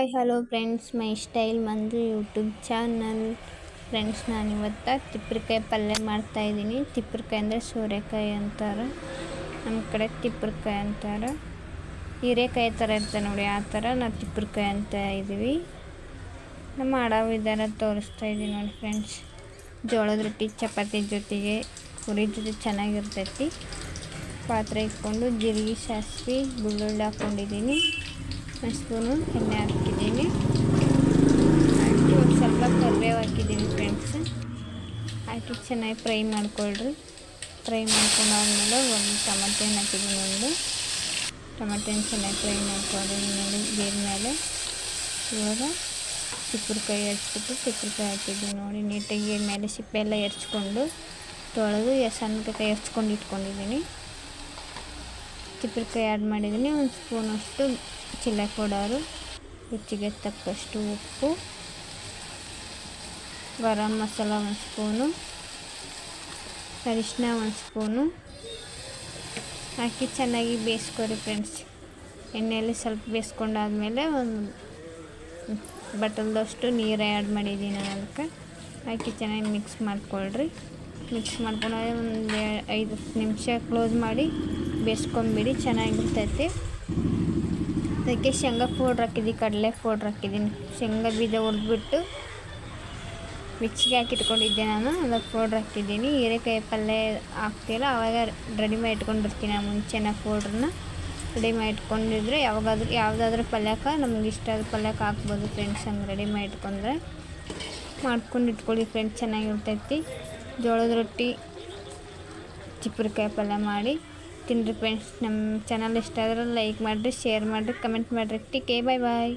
Hi hello friends, ಮೈ style ಮಂಜು YouTube channel. Friends, ನಾನಿವತ್ತು ತಿಪ್ಪರಿಕಾಯಿ ಪಲ್ಯ ಮಾಡ್ತಾಯಿದ್ದೀನಿ. ತಿಪ್ಪರಿಕಾಯಿ ಅಂದರೆ ಸೋರೆಕಾಯಿ ಅಂತಾರೆ, ನಮ್ಮ ಕಡೆ ತಿಪ್ಪರಿಕಾಯಿ ಅಂತಾರೆ. ಹೀರೆಕಾಯಿ ಥರ ಇರ್ತದೆ ನೋಡಿ, ಆ ಥರ ನಾವು ತಿಪ್ಪರಿಕಾಯಿ ಅಂತ ಇದ್ದೀವಿ. ನಮ್ಮ ಮಾಡೋ ವಿಧಾನ ತೋರಿಸ್ತಾ ಇದ್ದೀನಿ ನೋಡಿ ಫ್ರೆಂಡ್ಸ್. ಜೋಳದ ರೊಟ್ಟಿ ಚಪಾತಿ ಜೊತೆಗೆ ಪುರಿ ಜೊತೆ ಚೆನ್ನಾಗಿರ್ತೈತಿ. ಪಾತ್ರೆ ಇಟ್ಕೊಂಡು ಜೀರಿಗೆ, ಸಾಸಿವೆ, ಬೆಳ್ಳುಳ್ಳಿ ಹಾಕ್ಕೊಂಡಿದ್ದೀನಿ. ಒಂದು ಸ್ಪೂನು ಎಣ್ಣೆ ಹಾಕಿದ್ದೀನಿ. ಹಾಕಿ ಒಂದು ಸ್ವಲ್ಪ ಕರಿಬೇವು ಹಾಕಿದ್ದೀನಿ ಫ್ರೆಂಡ್ಸ್. ಹಾಕಿ ಚೆನ್ನಾಗಿ ಫ್ರೈ ಮಾಡ್ಕೊಳ್ರಿ. ಫ್ರೈ ಮಾಡ್ಕೊಂಡಾದ್ಮೇಲೆ ಒಂದು ಟೊಮೆಟೊ ಹಣ್ಣು ಹಾಕಿದ್ದೀನಿ. ಟೊಮೆಟೊ ಹಣ್ಣು ಚೆನ್ನಾಗಿ ಫ್ರೈ ಮಾಡ್ಕೊಳ್ಳಿ. ಮೇಲೆ ಇವಾಗ ತಿಪ್ಪರಿಕಾಯಿ ಹೆರ್ಚ್ಬಿಟ್ಟು ತಿಪ್ಪರಿಕಾಯಿ ಹಾಕಿದ್ದೀನಿ ನೋಡಿ. ನೀಟಾಗಿ ಮೇಲೆ ಸಿಪ್ಪೆ ಎಲ್ಲ ಹೆರ್ಚ್ಕೊಂಡು ತೊಳೆದು ಸಣ್ಣಕಾಯಿ ಹೆರ್ಚ್ಕೊಂಡು ಇಟ್ಕೊಂಡಿದ್ದೀನಿ. ತಿಪ್ಪರಿಕಾಯಿ ಆ್ಯಡ್ ಮಾಡಿದ್ದೀನಿ. ಒಂದು ಸ್ಪೂನಷ್ಟು ಚಿಲ್ಲಿ ಪೌಡರು, ರುಚಿಗೆ ತಕ್ಕಷ್ಟು ಉಪ್ಪು, ಗರಂ ಮಸಾಲ ಒಂದು ಸ್ಪೂನು, ಅರಿಶಿನ ಒಂದು ಸ್ಪೂನು ಹಾಕಿ ಚೆನ್ನಾಗಿ ಬೇಯಿಸ್ಕೊರಿ ಫ್ರೆಂಡ್ಸ್. ಎಣ್ಣೆಯಲ್ಲಿ ಸ್ವಲ್ಪ ಬೇಯಿಸ್ಕೊಂಡಾದ್ಮೇಲೆ ಒಂದು ಬಟ್ಟಲ್ದಷ್ಟು ನೀರು ಆ್ಯಡ್ ಮಾಡಿದ್ದೀನಿ ನಾನು. ಅದಕ್ಕೆ ಹಾಕಿ ಚೆನ್ನಾಗಿ ಮಿಕ್ಸ್ ಮಾಡ್ಕೊಳ್ರಿ. ಮಿಕ್ಸ್ ಮಾಡ್ಕೊಂಡಾಗ ಒಂದು 5-10 ನಿಮಿಷ ಕ್ಲೋಸ್ ಮಾಡಿ ಬೇಯಿಸ್ಕೊಂಬಿಡಿ, ಚೆನ್ನಾಗಿರ್ತೈತಿ. ಅದಕ್ಕೆ ಶೇಂಗಾ ಪೌಡ್ರ್ ಹಾಕಿದ್ದೀನಿ, ಕಡಲೆ ಪೌಡ್ರ್ ಹಾಕಿದ್ದೀನಿ. ಶೇಂಗಾ ಬೀಜ ಹುರಿದ್ಬಿಟ್ಟು ಮಿಕ್ಸಿಗೆ ಹಾಕಿ ಇಟ್ಕೊಂಡಿದ್ದೆ ನಾನು, ಅದಕ್ಕೆ ಪೌಡ್ರ್ ಹಾಕಿದ್ದೀನಿ. ಹೀರೆಕಾಯಿ ಪಲ್ಯ ಹಾಕ್ತಿಲ್ಲ ಆವಾಗ ರೆಡಿ ಮಾಡಿ ಇಟ್ಕೊಂಡಿರ್ತೀನಿ. ಮುಂಚೆನೇ ಪೌಡ್ರನ್ನ ರೆಡಿ ಮಾಡಿ ಇಟ್ಕೊಂಡಿದ್ರೆ ಯಾವುದಾದ್ರೂ ಪಲ್ಯಕ್ಕೆ ನಮ್ಗೆ ಇಷ್ಟ ಆದ ಪಲ್ಯಕ್ಕೆ ಹಾಕ್ಬೋದು ಫ್ರೆಂಡ್ಸ್. ಹಂಗೆ ರೆಡಿ ಮಾಡಿ ಇಟ್ಕೊಂಡ್ರೆ ಮಾಡ್ಕೊಂಡು ಇಟ್ಕೊಳ್ಳಿ ಫ್ರೆಂಡ್ಸ್, ಚೆನ್ನಾಗಿರ್ತೈತಿ. ಜೋಳದ ರೊಟ್ಟಿ ತಿಪ್ಪರಿಕಾಯಿ ಪಲ್ಯ ಮಾಡಿ ತಿನ್ನಿರಿ ಫ್ರೆಂಡ್ಸ್. ನಮ್ಮ ಚಾನಲ್ ಇಷ್ಟ ಆದರೆ ಲೈಕ್ ಮಾಡಿರಿ, ಶೇರ್ ಮಾಡಿರಿ, ಕಮೆಂಟ್ ಮಾಡಿರಿ. ಟೇಕ್ ಕೇರ್, ಬಾಯ್ ಬಾಯ್.